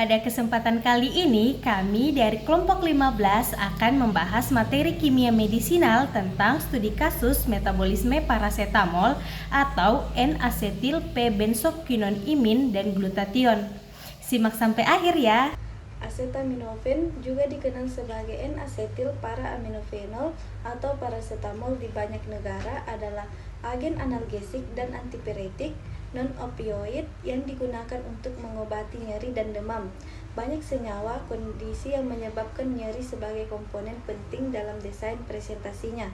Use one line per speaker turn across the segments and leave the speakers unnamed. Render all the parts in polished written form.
Pada kesempatan kali ini, kami dari kelompok 15 akan membahas materi kimia medisinal tentang studi kasus metabolisme parasetamol atau N-asetil P-benzoquinonimin dan glutathione. Simak sampai akhir ya.
Acetaminophen juga dikenal sebagai N-asetil para-aminofenol atau parasetamol di banyak negara adalah agen analgesik dan antipiretik non-opioid yang digunakan untuk mengobati nyeri dan demam. Banyak senyawa kondisi yang menyebabkan nyeri sebagai komponen penting dalam desain presentasinya.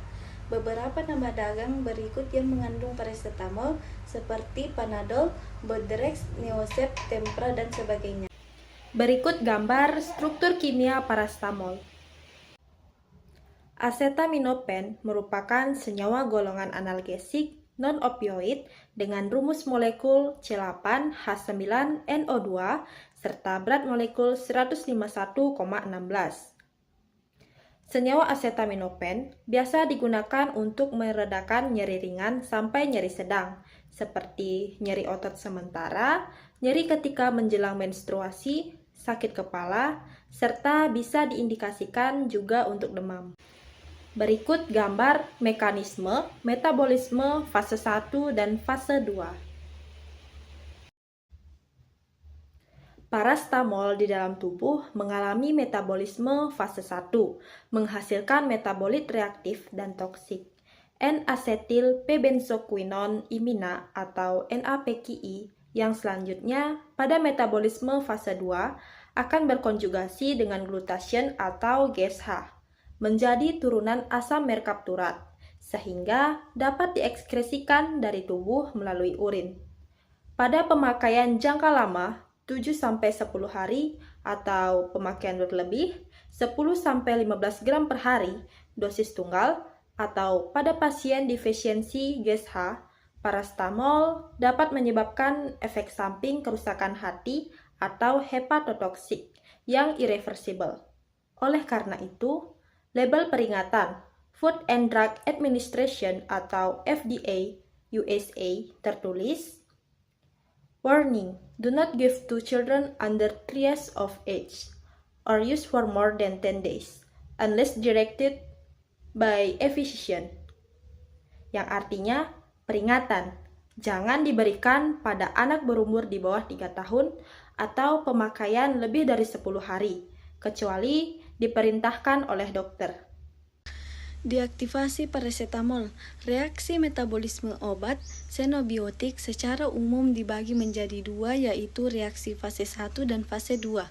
Beberapa nama dagang berikut yang mengandung parasetamol seperti Panadol, Bodrex, Neosep, Tempra, dan sebagainya.
Berikut gambar struktur kimia parasetamol. Acetaminophen merupakan senyawa golongan analgesik non-opioid dengan rumus molekul C8H9NO2 serta berat molekul 151,16. Senyawa acetaminophen biasa digunakan untuk meredakan nyeri ringan sampai nyeri sedang, seperti nyeri otot sementara, nyeri ketika menjelang menstruasi, sakit kepala, serta bisa diindikasikan juga untuk demam. Berikut gambar mekanisme metabolisme fase 1 dan fase 2. Parasetamol di dalam tubuh mengalami metabolisme fase 1, menghasilkan metabolit reaktif dan toksik. N-asetil P-benzoquinonimina atau NAPQI yang selanjutnya pada metabolisme fase 2 akan berkonjugasi dengan glutathione atau GSH menjadi turunan asam merkapturat sehingga dapat diekskresikan dari tubuh melalui urin. Pada pemakaian jangka lama 7-10 hari atau pemakaian berlebih 10-15 gram per hari dosis tunggal atau pada pasien defisiensi GSH, parasetamol dapat menyebabkan efek samping kerusakan hati atau hepatotoksik yang irreversibel. Oleh karena itu, label peringatan Food and Drug Administration atau FDA USA tertulis, "Warning, do not give to children under 3 years of age or use for more than 10 days unless directed by a physician." Yang artinya, peringatan, jangan diberikan pada anak berumur di bawah 3 tahun atau pemakaian lebih dari 10 hari, kecuali diperintahkan oleh dokter.
Deaktivasi parasetamol. Reaksi metabolisme obat xenobiotik secara umum dibagi menjadi dua, yaitu reaksi fase 1 dan fase 2.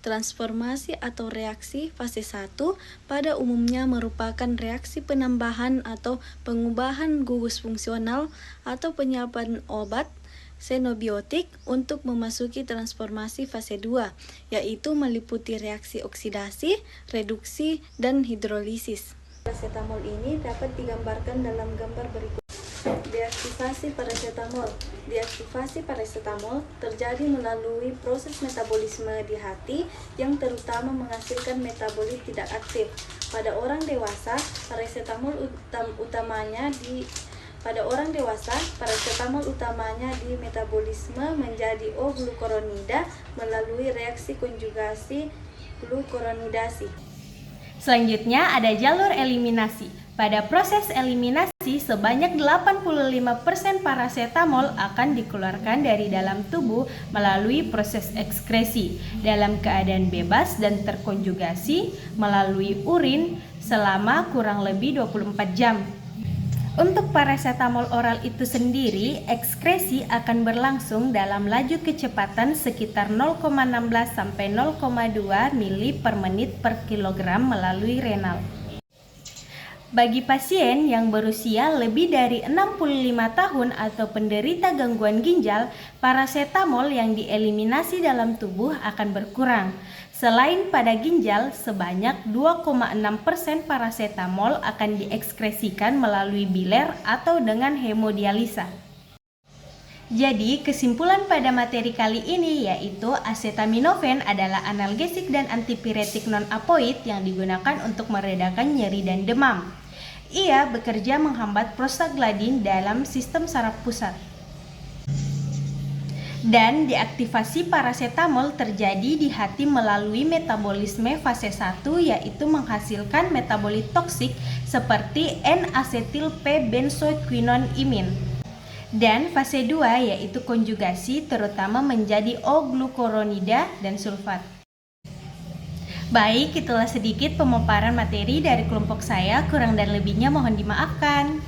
Transformasi atau reaksi fase 1 pada umumnya merupakan reaksi penambahan atau pengubahan gugus fungsional atau penyiapan obat xenobiotik untuk memasuki transformasi fase 2, yaitu meliputi reaksi oksidasi, reduksi, dan hidrolisis. Parasetamol ini dapat digambarkan dalam gambar berikut. Deaktivasi parasetamol. Deaktivasi parasetamol terjadi melalui proses metabolisme di hati yang terutama menghasilkan metabolit tidak aktif. Pada orang dewasa, parasetamol utamanya di metabolisme menjadi O-glukuronida melalui reaksi konjugasi glukuronidasi.
Selanjutnya ada jalur eliminasi. Pada proses eliminasi, sebanyak 85% parasetamol akan dikeluarkan dari dalam tubuh melalui proses ekskresi dalam keadaan bebas dan terkonjugasi melalui urin selama kurang lebih 24 jam. Untuk parasetamol oral itu sendiri, ekskresi akan berlangsung dalam laju kecepatan sekitar 0,16 sampai 0,2 mili per menit per kilogram melalui renal. Bagi pasien yang berusia lebih dari 65 tahun atau penderita gangguan ginjal, parasetamol yang dieliminasi dalam tubuh akan berkurang. Selain pada ginjal, sebanyak 2,6% parasetamol akan diekskresikan melalui biler atau dengan hemodialisa. Jadi, kesimpulan pada materi kali ini yaitu acetaminophen adalah analgesik dan antipiretik non-opioid yang digunakan untuk meredakan nyeri dan demam. Ia bekerja menghambat prostaglandin dalam sistem saraf pusat. Dan deaktivasi parasetamol terjadi di hati melalui metabolisme fase 1, yaitu menghasilkan metabolit toksik seperti N-asetil P-benzoquinonimin. Dan fase 2 yaitu konjugasi, terutama menjadi O-glukuronida dan sulfat. Baik, itulah sedikit pemaparan materi dari kelompok saya, kurang dan lebihnya mohon dimaafkan.